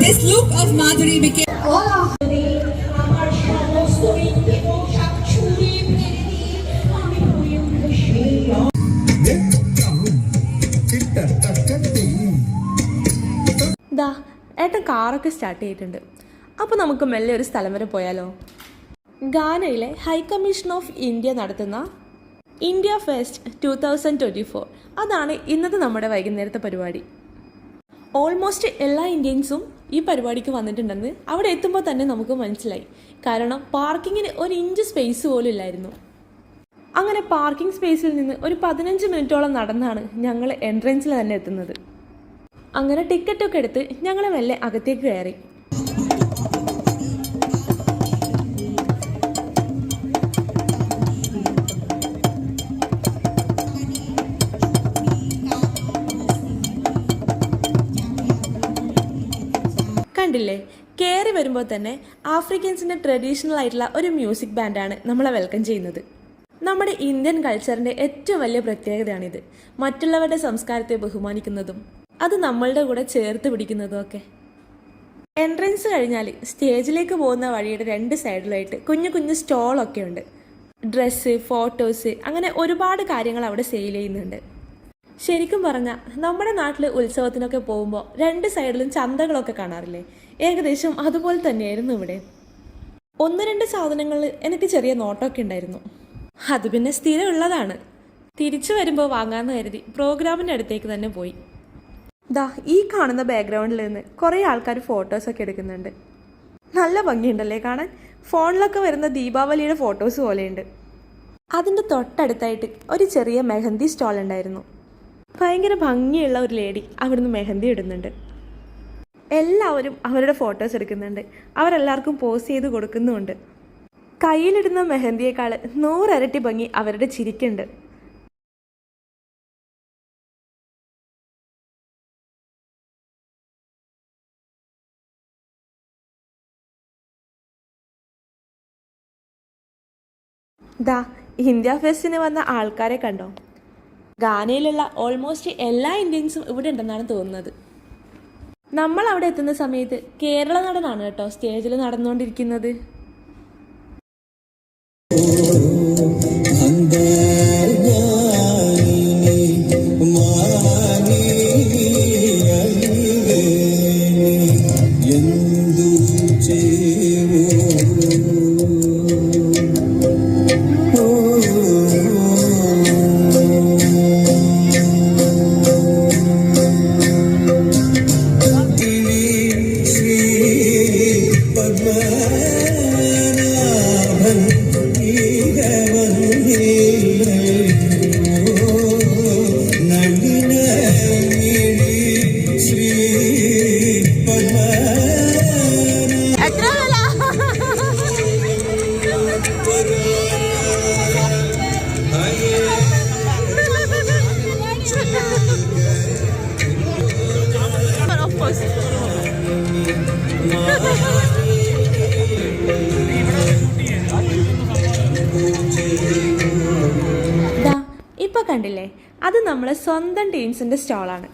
This look of Madhuri became ദാ ഏട്ടൻ കാറൊക്കെ സ്റ്റാർട്ട് ചെയ്തിട്ടുണ്ട്. അപ്പോൾ നമുക്ക് മെല്ലെ ഒരു സ്ഥലം വരെ പോയാലോ? ഗാനയിലെ ഹൈ കമ്മീഷൻ ഓഫ് ഇന്ത്യ നടത്തുന്ന ഇന്ത്യ ഫെസ്റ്റ് 2024 അതാണ് ഇന്നത്തെ നമ്മുടെ വൈകുന്നേരത്തെ പരിപാടി. ഓൾമോസ്റ്റ് എല്ലാ ഇന്ത്യൻസും ഈ പരിപാടിക്ക് വന്നിട്ടുണ്ടെന്ന് അവിടെ എത്തുമ്പോൾ തന്നെ നമുക്ക് മനസ്സിലായി. കാരണം പാർക്കിങ്ങിന് ഒരു ഇഞ്ച് സ്പേസ് പോലും ഇല്ലായിരുന്നു. അങ്ങനെ പാർക്കിംഗ് സ്പേസിൽ നിന്ന് ഒരു 15 മിനിറ്റോളം നടന്നാണ് ഞങ്ങൾ എൻട്രൻസിൽ തന്നെ എത്തുന്നത്. അങ്ങനെ ടിക്കറ്റൊക്കെ എടുത്ത് ഞങ്ങൾ മെല്ലെ അകത്തേക്ക് കയറി. കണ്ടില്ലേ, കയറി വരുമ്പോൾ തന്നെ ആഫ്രിക്കൻസിൻ്റെ ട്രഡീഷണൽ ആയിട്ടുള്ള ഒരു മ്യൂസിക് ബാൻഡാണ് നമ്മളെ വെൽക്കം ചെയ്യുന്നത്. നമ്മുടെ ഇന്ത്യൻ കൾച്ചറിൻ്റെ ഏറ്റവും വലിയ പ്രത്യേകതയാണിത്. മറ്റുള്ളവരുടെ സംസ്കാരത്തെ ബഹുമാനിക്കുന്നതും അത് നമ്മളുടെ കൂടെ ചേർത്ത് പിടിക്കുന്നതും ഒക്കെ. എൻട്രൻസ് കഴിഞ്ഞാൽ സ്റ്റേജിലേക്ക് പോകുന്ന വഴിയുടെ 2 സൈഡിലായിട്ട് കുഞ്ഞു കുഞ്ഞു സ്റ്റോളൊക്കെ ഉണ്ട്. ഡ്രസ്സ്, ഫോട്ടോസ്, അങ്ങനെ ഒരുപാട് കാര്യങ്ങൾ അവിടെ സെയിൽ ചെയ്യുന്നുണ്ട്. ശരിക്കും പറഞ്ഞാൽ നമ്മുടെ നാട്ടിൽ ഉത്സവത്തിനൊക്കെ പോകുമ്പോൾ 2 സൈഡിലും ചന്തകളൊക്കെ കാണാറില്ലേ? ഏകദേശം അതുപോലെ തന്നെയായിരുന്നു ഇവിടെ. 1-2 സാധനങ്ങളിൽ എനിക്ക് ചെറിയ നോട്ടമൊക്കെ ഉണ്ടായിരുന്നു. അത് പിന്നെ സ്ഥിരമുള്ളതാണ്. തിരിച്ചു വരുമ്പോൾ വാങ്ങാമെന്ന് കരുതി പ്രോഗ്രാമിൻ്റെ അടുത്തേക്ക് തന്നെ പോയി. ദാ ഈ കാണുന്ന ബാക്ക്ഗ്രൗണ്ടിൽ നിന്ന് കുറേ ആൾക്കാർ ഫോട്ടോസൊക്കെ എടുക്കുന്നുണ്ട്. നല്ല ഭംഗിയുണ്ടല്ലേ കാണാൻ? ഫോണിലൊക്കെ വരുന്ന ദീപാവലിയുടെ ഫോട്ടോസ് പോലെയുണ്ട്. അതിൻ്റെ തൊട്ടടുത്തായിട്ട് ഒരു ചെറിയ മെഹന്തി സ്റ്റോൾ ഉണ്ടായിരുന്നു. ഭയങ്കര ഭംഗിയുള്ള ഒരു ലേഡി അവിടുന്ന് മെഹന്തി ഇടുന്നുണ്ട്. എല്ലാവരും അവരുടെ ഫോട്ടോസ് എടുക്കുന്നുണ്ട്. അവരെല്ലാവർക്കും പോസ്റ്റ് ചെയ്ത് കൊടുക്കുന്നുമുണ്ട്. കയ്യിലിടുന്ന മെഹന്തിയേക്കാൾ 100 ഇരട്ടി ഭംഗി അവരുടെ ചിരിക്കുണ്ട്. ദാ ഇന്ത്യ ഫെസ്റ്റിന് വന്ന ആൾക്കാരെ കണ്ടോ? ഗാനയിലുള്ള ഓൾമോസ്റ്റ് എല്ലാ ഇന്ത്യൻസും ഇവിടെ ഉണ്ടെന്നാണ് തോന്നുന്നത്. നമ്മൾ അവിടെ എത്തുന്ന സമയത്ത് കേരള നടനാണ് കേട്ടോ സ്റ്റേജിൽ നടന്നുകൊണ്ടിരിക്കുന്നത്. ഇപ്പൊ കണ്ടില്ലേ, അത് നമ്മളെ സ്വന്തം ടീംസിന്റെ സ്റ്റോളാണ്.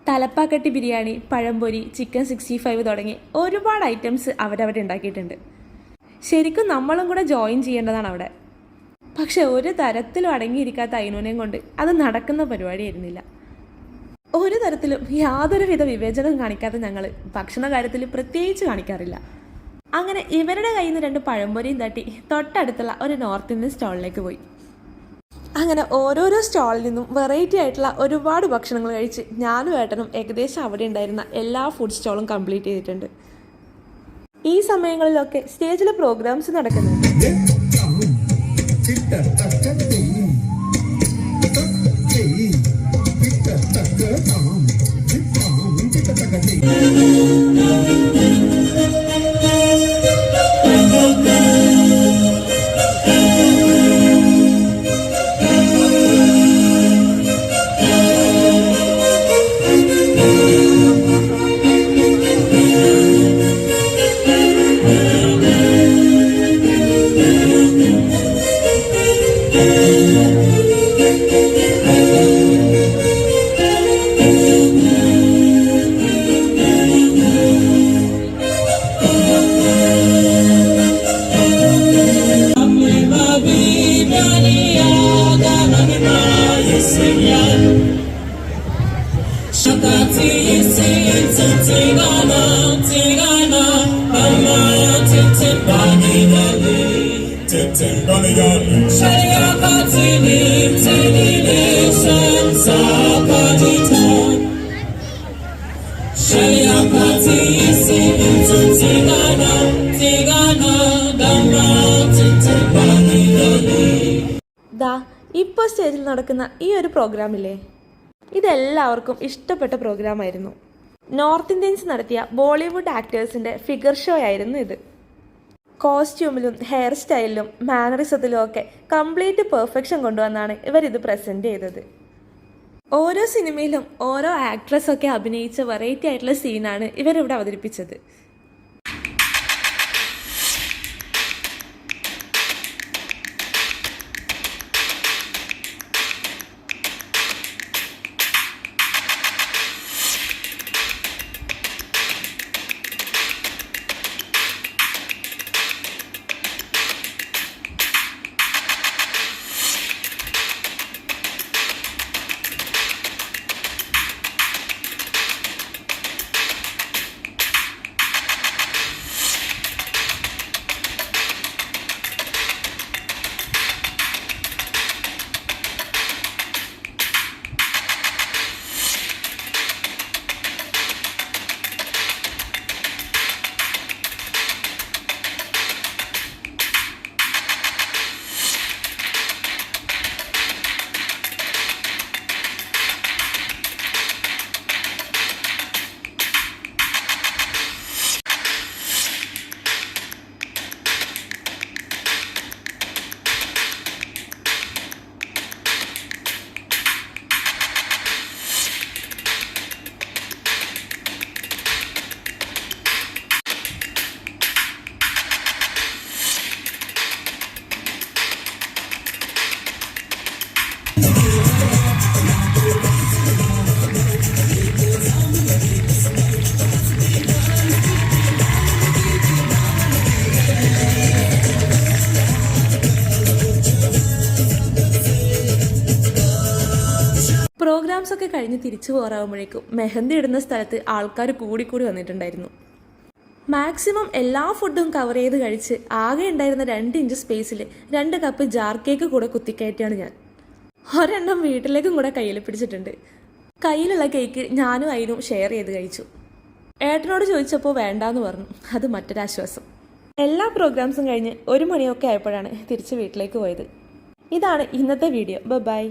തലപ്പാക്കട്ടി ബിരിയാണി, പഴംപൊരി, ചിക്കൻ 65 തുടങ്ങി ഒരുപാട് ഐറ്റംസ് അവരവിടെ ഉണ്ടാക്കിയിട്ടുണ്ട്. ശരിക്കും നമ്മളും കൂടെ ജോയിൻ ചെയ്യേണ്ടതാണ് അവിടെ. പക്ഷെ ഒരു തരത്തിലും അടങ്ങിയിരിക്കാത്ത അയിനൂനെയും കൊണ്ട് അത് നടക്കുന്ന പരിപാടിയായിരുന്നില്ല. ഒരു തരത്തിലും യാതൊരുവിധ വിവേചനവും കാണിക്കാത്ത ഞങ്ങൾ ഭക്ഷണ കാര്യത്തിൽ പ്രത്യേകിച്ച് കാണിക്കാറില്ല. അങ്ങനെ ഇവരുടെ കയ്യിൽ നിന്ന് 2 പഴംപൊരിയും തട്ടി തൊട്ടടുത്തുള്ള ഒരു നോർത്ത് ഇന്ത്യൻ സ്റ്റോളിലേക്ക് പോയി. അങ്ങനെ ഓരോരോ സ്റ്റോളിൽ നിന്നും വെറൈറ്റി ആയിട്ടുള്ള ഒരുപാട് ഭക്ഷണങ്ങൾ കഴിച്ച് ഞാനും ഏട്ടനും ഏകദേശം അവിടെ ഉണ്ടായിരുന്ന എല്ലാ ഫുഡ് സ്റ്റോളും കംപ്ലീറ്റ് ചെയ്തിട്ടുണ്ട്. ഈ സമയങ്ങളിലൊക്കെ സ്റ്റേജിൽ പ്രോഗ്രാംസ് നടക്കുന്നുണ്ട്. ദാ ഇപ്പോൾ സ്റ്റേജിൽ നടക്കുന്ന ഈ ഒരു പ്രോഗ്രാമില്ലേ, ഇതെല്ലാവർക്കും ഇഷ്ടപ്പെട്ട പ്രോഗ്രാമായിരുന്നു. നോർത്ത് ഇന്ത്യൻസ് നടത്തിയ ബോളിവുഡ് ആക്ടേഴ്സിൻ്റെ ഫിഗർ ഷോ ആയിരുന്നു ഇത്. കോസ്റ്റ്യൂമിലും ഹെയർ സ്റ്റൈലിലും മാനറിസത്തിലും ഒക്കെ കംപ്ലീറ്റ് പെർഫെക്ഷൻ കൊണ്ടുവന്നാണ് ഇവരിത് പ്രസൻറ്റ് ചെയ്തത്. ഓരോ സിനിമയിലും ഓരോ ആക്ട്രസ്സൊക്കെ അഭിനയിച്ച വെറൈറ്റി ആയിട്ടുള്ള സീനാണ് ഇവരിവിടെ അവതരിപ്പിച്ചത്. പ്രോഗ്രാംസ് ഒക്കെ കഴിഞ്ഞ് തിരിച്ചു പോറാകുമ്പോഴേക്കും മെഹന്തി ഇടുന്ന സ്ഥലത്ത് ആൾക്കാർ കൂടിക്കൂടി വന്നിട്ടുണ്ടായിരുന്നു. മാക്സിമം എല്ലാ ഫുഡും കവർ ചെയ്ത് കഴിച്ച് ആകെ ഉണ്ടായിരുന്ന 2 ഇഞ്ച് സ്പേസിൽ 2 കപ്പ് ജാർ കേക്ക് കൂടെ കുത്തിക്കയറ്റിയാണ് ഞാൻ. ഒരെണ്ണം വീട്ടിലേക്കും കൂടെ കയ്യിൽ പിടിച്ചിട്ടുണ്ട്. കയ്യിലുള്ള കേക്ക് ഞാനും അതിനും ഷെയർ ചെയ്ത് കഴിച്ചു. ഏട്ടനോട് ചോദിച്ചപ്പോൾ വേണ്ടാന്ന് പറഞ്ഞു. അത് മറ്റൊരാശ്വാസം. എല്ലാ പ്രോഗ്രാംസും കഴിഞ്ഞ് 1 മണിയൊക്കെ ആയപ്പോഴാണ് തിരിച്ച് വീട്ടിലേക്ക് പോയത്. ഇതാണ് ഇന്നത്തെ വീഡിയോ. ബൈ.